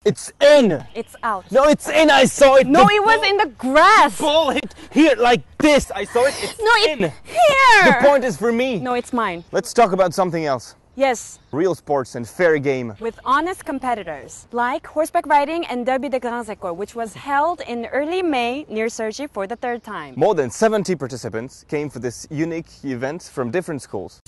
It's in. It's out. No, it's in. I saw it. No, it was in the grass. Ball hit here like this. I saw it. It's No, in. it's here. The point is for me. No, it's mine. Let's talk about something else. Yes, Real sports and fair game. with honest competitors, like horseback riding and Derby des Grands Écoles, which was held in early May near Cergy for the third time. More than 70 participants came for this unique event from different schools.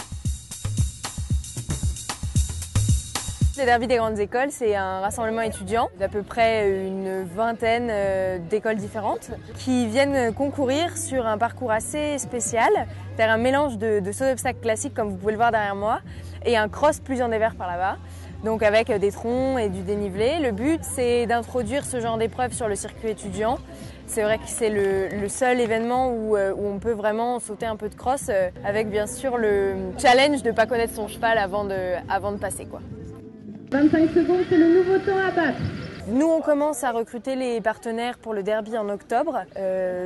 Le Derby des Grandes Écoles, c'est un rassemblement étudiant d'à peu près une vingtaine d'écoles différentes qui viennent concourir sur un parcours assez spécial, c'est-à-dire un mélange de saut d'obstacles classiques comme vous pouvez le voir derrière moi et un cross plus en dévers par là-bas, donc avec des troncs et du dénivelé. Le but, c'est d'introduire ce genre d'épreuve sur le circuit étudiant. C'est vrai que c'est le seul événement où on peut vraiment sauter un peu de cross avec bien sûr le challenge de ne pas connaître son cheval avant de passer, quoi. 25 secondes, c'est le nouveau temps à battre. Nous, on commence à recruter les partenaires pour le derby en octobre.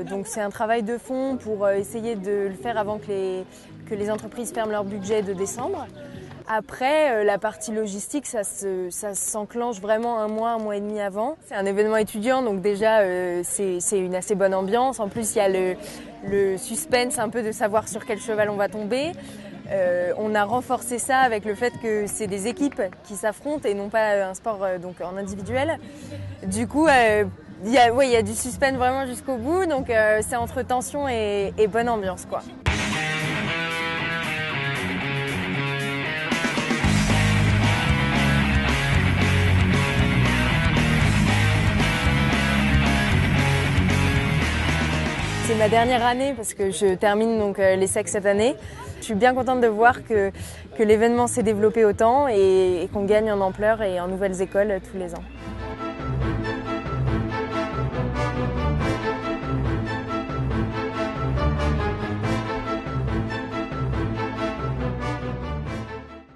Donc c'est un travail de fond pour essayer de le faire avant que les entreprises ferment leur budget de décembre. Après, la partie logistique, ça s'enclenche vraiment un mois et demi avant. C'est un événement étudiant, donc déjà c'est une assez bonne ambiance. En plus, il y a le suspense un peu de savoir sur quel cheval on va tomber. On a renforcé ça avec le fait que c'est des équipes qui s'affrontent et non pas un sport donc en individuel. Du coup, il y a du suspense vraiment jusqu'au bout, donc c'est entre tension et bonne ambiance, quoi. C'est ma dernière année parce que je termine donc l'ESSEC cette année. Je suis bien contente de voir que l'événement s'est développé autant et qu'on gagne en ampleur et en nouvelles écoles tous les ans.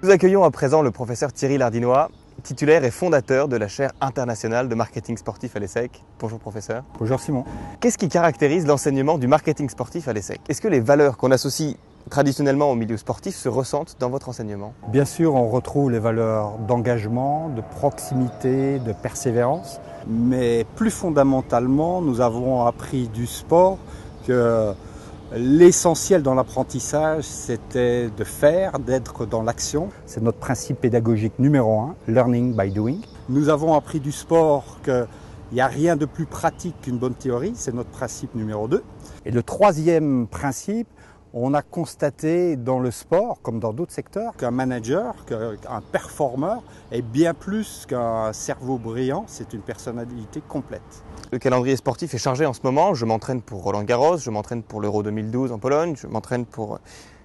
Nous accueillons à présent le professeur Thierry Lardinois, titulaire et fondateur de la chaire internationale de marketing sportif à l'ESSEC. Bonjour professeur. Bonjour Simon. Qu'est-ce qui caractérise l'enseignement du marketing sportif à l'ESSEC? Est-ce que les valeurs qu'on associe traditionnellement au milieu sportif se ressentent dans votre enseignement? Bien sûr, on retrouve les valeurs d'engagement, de proximité, de persévérance, mais plus fondamentalement, nous avons appris du sport que l'essentiel dans l'apprentissage, c'était de faire, d'être dans l'action. C'est notre principe pédagogique numéro 1, learning by doing. Nous avons appris du sport qu'il n'y a rien de plus pratique qu'une bonne théorie, c'est notre principe numéro 2. Et le troisième principe, on a constaté dans le sport, comme dans d'autres secteurs, qu'un manager, qu'un performeur est bien plus qu'un cerveau brillant, c'est une personnalité complète. Le calendrier sportif est chargé en ce moment. Je m'entraîne pour Roland-Garros, je m'entraîne pour l'Euro 2012 en Pologne, je m'entraîne pour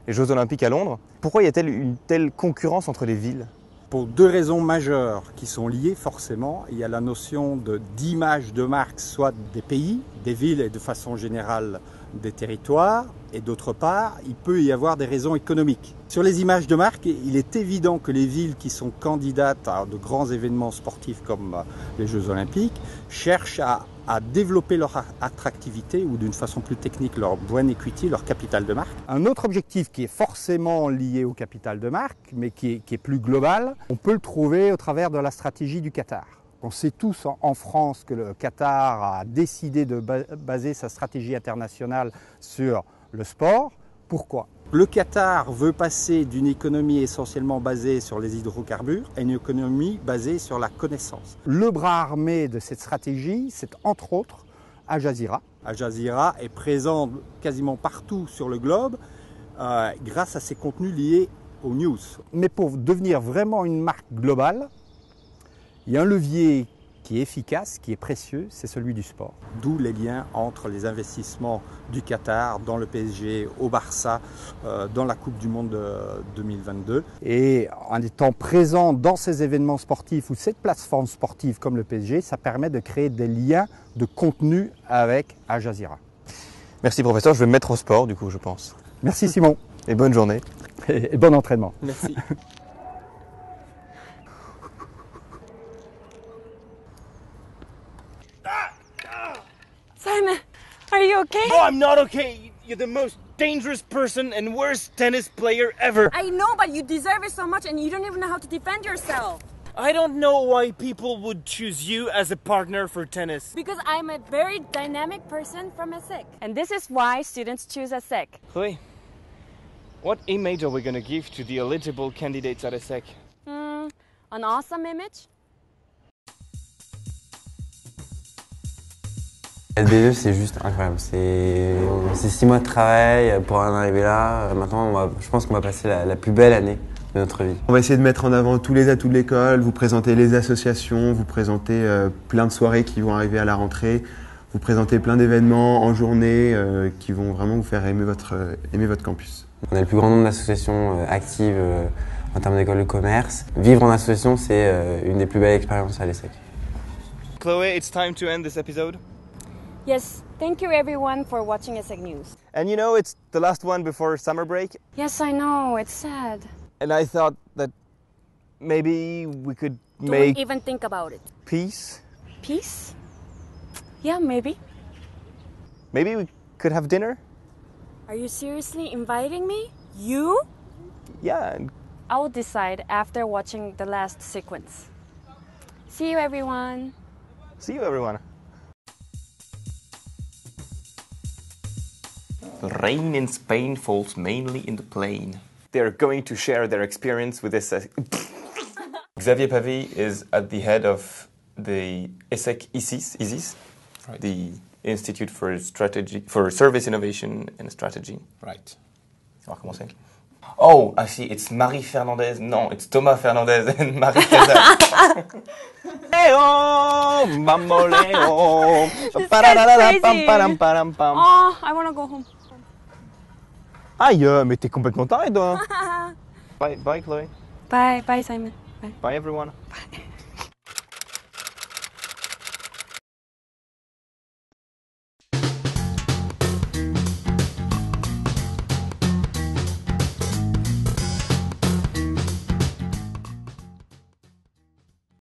les Jeux Olympiques à Londres. Pourquoi y a-t-il une telle concurrence entre les villes? Pour deux raisons majeures qui sont liées forcément. Il y a la notion d'image de marque, soit des pays, des villes et de façon générale des territoires. Et d'autre part, il peut y avoir des raisons économiques. Sur les images de marque, il est évident que les villes qui sont candidates à de grands événements sportifs comme les Jeux Olympiques cherchent à développer leur attractivité ou d'une façon plus technique leur brand equity, leur capital de marque. Un autre objectif qui est forcément lié au capital de marque, mais qui est plus global, on peut le trouver au travers de la stratégie du Qatar. On sait tous en France que le Qatar a décidé de baser sa stratégie internationale sur le sport. Pourquoi? Le Qatar veut passer d'une économie essentiellement basée sur les hydrocarbures à une économie basée sur la connaissance. Le bras armé de cette stratégie, c'est entre autres Al Jazeera. Al Jazeera est présent quasiment partout sur le globe grâce à ses contenus liés aux news. Mais pour devenir vraiment une marque globale, il y a un levier qui est efficace, qui est précieux, c'est celui du sport. D'où les liens entre les investissements du Qatar dans le PSG, au Barça, dans la Coupe du Monde 2022. Et en étant présent dans ces événements sportifs ou cette plateforme sportive comme le PSG, ça permet de créer des liens de contenu avec Al Jazeera. Merci professeur, je vais me mettre au sport du coup je pense. Merci Simon. Et bonne journée. Et bon entraînement. Merci. Simon, are you okay? No, I'm not okay. You're the most dangerous person and worst tennis player ever. I know, but you deserve it so much and you don't even know how to defend yourself. I don't know why people would choose you as a partner for tennis. Because I'm a very dynamic person from ESSEC. And this is why students choose ESSEC. Chloé, what image are we going to give to the eligible candidates at ESSEC? An awesome image? LB2, c'est juste incroyable. C'est 6 mois de travail pour en arriver là. Maintenant, je pense qu'on va passer la plus belle année de notre vie. On va essayer de mettre en avant tous les atouts de l'école, vous présenter les associations, vous présenter plein de soirées qui vont arriver à la rentrée, vous présenter plein d'événements en journée qui vont vraiment vous faire aimer votre campus. On a le plus grand nombre d'associations actives en termes d'école de commerce. Vivre en association, c'est une des plus belles expériences à l'ESSEC. Chloé, it's time to end this episode. Yes, thank you everyone for watching ESSEC News. And you know, it's the last one before summer break. Yes, I know, it's sad. And I thought that maybe we could Don't even think about it. peace. Peace? Yeah, maybe. Maybe we could have dinner. Are you seriously inviting me? You? Yeah, and I will decide after watching the last sequence. See you everyone. see you everyone. The rain in Spain falls mainly in the plain. They're going to share their experience with this. Xavier Pavey is at the head of the ESSEC ISIS, Right. the Institute for Service Innovation and Strategy. Right. On va recommencer. Oh, I see, it's Marie Fernandez. No, it's Thomas Fernandez and Marie Casal. Leo, bamboleo. This guy's crazy. Oh, I want to go home. Aïe, mais t'es complètement taré, toi. Bye, Chloé. Bye, Simon. Bye. Bye, everyone. Bye.